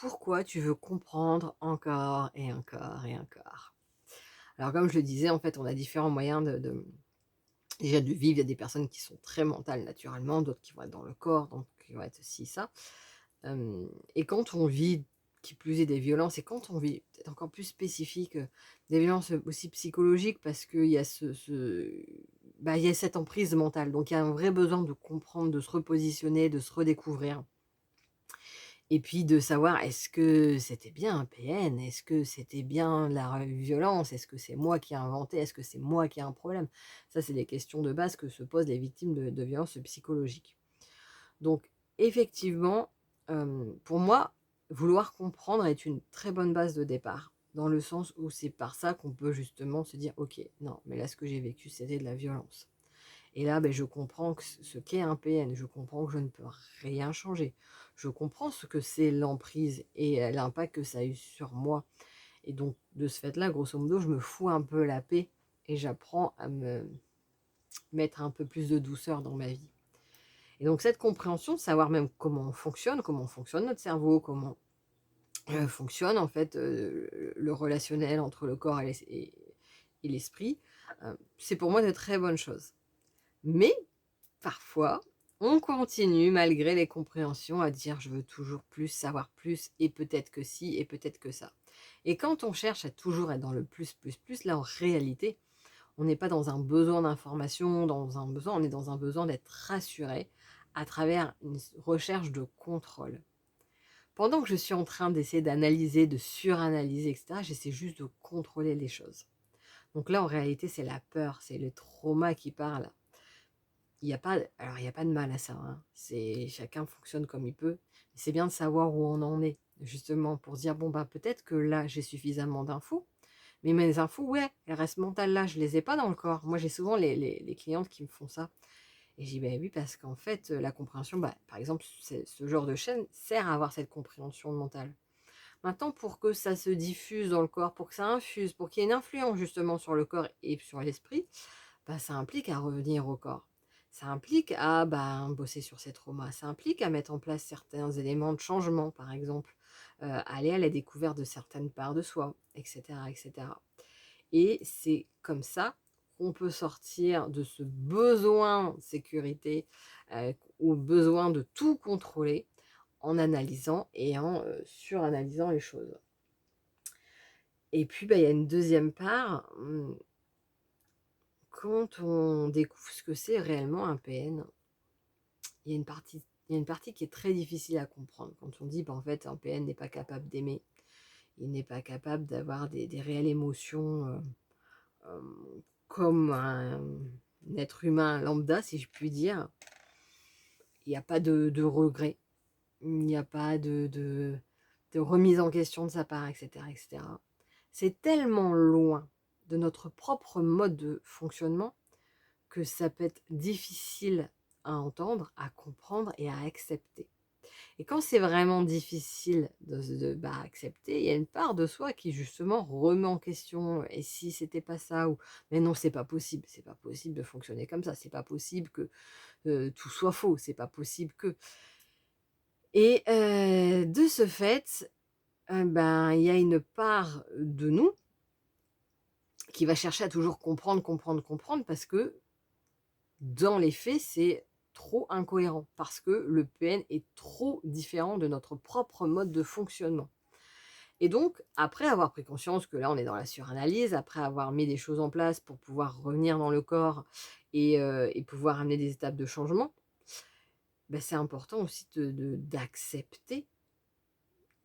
pourquoi tu veux comprendre encore et encore et encore? Alors comme je le disais, en fait, on a différents moyens déjà de vivre. Il y a des personnes qui sont très mentales naturellement, d'autres qui vont être dans le corps, donc qui vont être ci, ça. Et quand on vit, qui plus est, des violences et quand on vit peut-être encore plus spécifique, des violences, aussi psychologiques parce qu'il y a il y a cette emprise mentale. Donc il y a un vrai besoin de comprendre, de se repositionner, de se redécouvrir. Et puis de savoir, est-ce que c'était bien un PN? Est-ce que c'était bien la violence? Est-ce que c'est moi qui ai inventé? Est-ce que c'est moi qui ai un problème? Ça, c'est des questions de base que se posent les victimes de violences psychologiques. Donc effectivement, pour moi, vouloir comprendre est une très bonne base de départ, dans le sens où c'est par ça qu'on peut justement se dire: «OK, non, mais là, ce que j'ai vécu, c'était de la violence». Et là, je comprends que ce qu'est un PN, je comprends que je ne peux rien changer. Je comprends ce que c'est l'emprise et l'impact que ça a eu sur moi. Et donc, de ce fait-là, grosso modo, je me fous un peu la paix et j'apprends à me mettre un peu plus de douceur dans ma vie. Et donc, cette compréhension, savoir même comment fonctionne notre cerveau, comment fonctionne en fait le relationnel entre le corps et l'esprit, c'est pour moi de très bonnes choses. Mais parfois, on continue malgré les compréhensions à dire: «Je veux toujours plus, savoir plus et peut-être que ci et peut-être que ça». Et quand on cherche à toujours être dans le plus, plus, plus, là, en réalité, on n'est pas dans un besoin d'information, on est dans un besoin d'être rassuré à travers une recherche de contrôle. Pendant que je suis en train d'essayer d'analyser, de suranalyser et cetera, j'essaie juste de contrôler les choses. Donc là, en réalité, c'est la peur, c'est le trauma qui parle. Il y a pas de mal à ça, hein. C'est chacun fonctionne comme il peut. C'est bien de savoir où on en est, justement pour se dire: «Bon, bah, peut-être que là, j'ai suffisamment d'infos, mais mes infos, ouais, elles restent mentales là, je les ai pas dans le corps». Moi, j'ai souvent les clientes qui me font ça et je dis: «Beh, oui, parce qu'en fait, la compréhension», par exemple, c'est ce genre de chaîne sert à avoir cette compréhension mentale. Maintenant, pour que ça se diffuse dans le corps, pour que ça infuse, pour qu'il y ait une influence justement sur le corps et sur l'esprit, ça implique à revenir au corps. Ça implique à, bosser sur ses traumas. Ça implique à mettre en place certains éléments de changement, par exemple, aller à la découverte de certaines parts de soi, et cetera, et cetera. Et c'est comme ça qu'on peut sortir de ce besoin de sécurité, ou besoin de tout contrôler en analysant et en, suranalysant les choses. Et puis, il y a une deuxième part, quand on découvre ce que c'est réellement un PN, il y a une partie qui est très difficile à comprendre. Quand on dit, en fait, un PN n'est pas capable d'aimer, il n'est pas capable d'avoir des réelles émotions, comme un être humain lambda, si je puis dire. Il n'y a pas de regret, il n'y a pas de remise en question de sa part, et cetera, et cetera. C'est tellement loin de notre propre mode de fonctionnement que ça peut être difficile à entendre, à comprendre et à accepter. Et quand c'est vraiment difficile accepter, il y a une part de soi qui justement remet en question: «Et si c'était pas ça?» ou «Mais non, c'est pas possible de fonctionner comme ça, c'est pas possible que, tout soit faux, c'est pas possible que». Et de ce fait, il y a une part de nous qui va chercher à toujours comprendre, comprendre, comprendre parce que dans les faits, c'est trop incohérent parce que le PN est trop différent de notre propre mode de fonctionnement. Et donc, après avoir pris conscience que là, on est dans la suranalyse, après avoir mis des choses en place pour pouvoir revenir dans le corps et pouvoir amener des étapes de changement, c'est important aussi d'accepter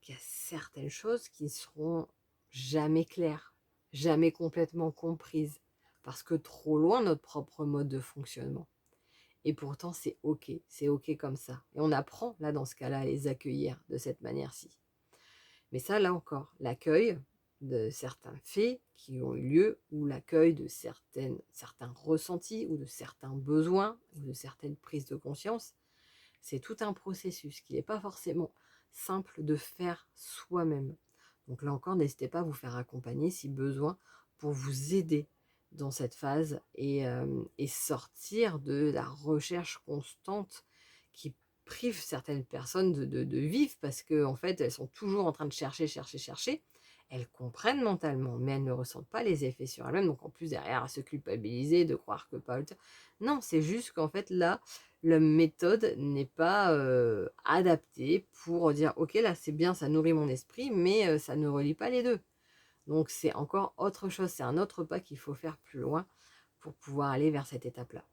qu'il y a certaines choses qui ne seront jamais claires, jamais complètement comprises, parce que trop loin de notre propre mode de fonctionnement. Et pourtant, c'est OK comme ça. Et on apprend, là, dans ce cas-là, à les accueillir de cette manière-ci. Mais ça, là encore, l'accueil de certains faits qui ont eu lieu ou l'accueil de certains ressentis ou de certains besoins ou de certaines prises de conscience, c'est tout un processus qui n'est pas forcément simple de faire soi-même. Donc là encore, n'hésitez pas à vous faire accompagner si besoin pour vous aider dans cette phase et sortir de la recherche constante qui prive certaines personnes de vivre parce qu'en fait, elles sont toujours en train de chercher, chercher, chercher. Elles comprennent mentalement, mais elles ne ressentent pas les effets sur elles-mêmes. Donc en plus derrière, à se culpabiliser, de croire que pas non, c'est juste qu'en fait là, la méthode n'est pas, adaptée pour dire: «OK, là, c'est bien, ça nourrit mon esprit, mais ça ne relie pas les 2. Donc c'est encore autre chose, c'est un autre pas qu'il faut faire plus loin pour pouvoir aller vers cette étape-là.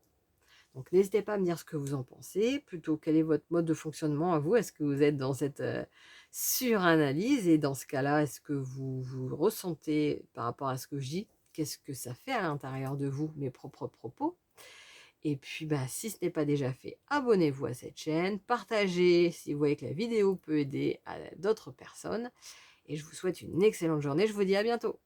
Donc n'hésitez pas à me dire ce que vous en pensez, plutôt quel est votre mode de fonctionnement à vous? Est-ce que vous êtes dans cette, suranalyse et dans ce cas-là, est-ce que vous ressentez par rapport à ce que je dis, qu'est-ce que ça fait à l'intérieur de vous, mes propres propos? Et puis, bah, si ce n'est pas déjà fait, abonnez-vous à cette chaîne, partagez si vous voyez que la vidéo peut aider à d'autres personnes et je vous souhaite une excellente journée. Je vous dis à bientôt.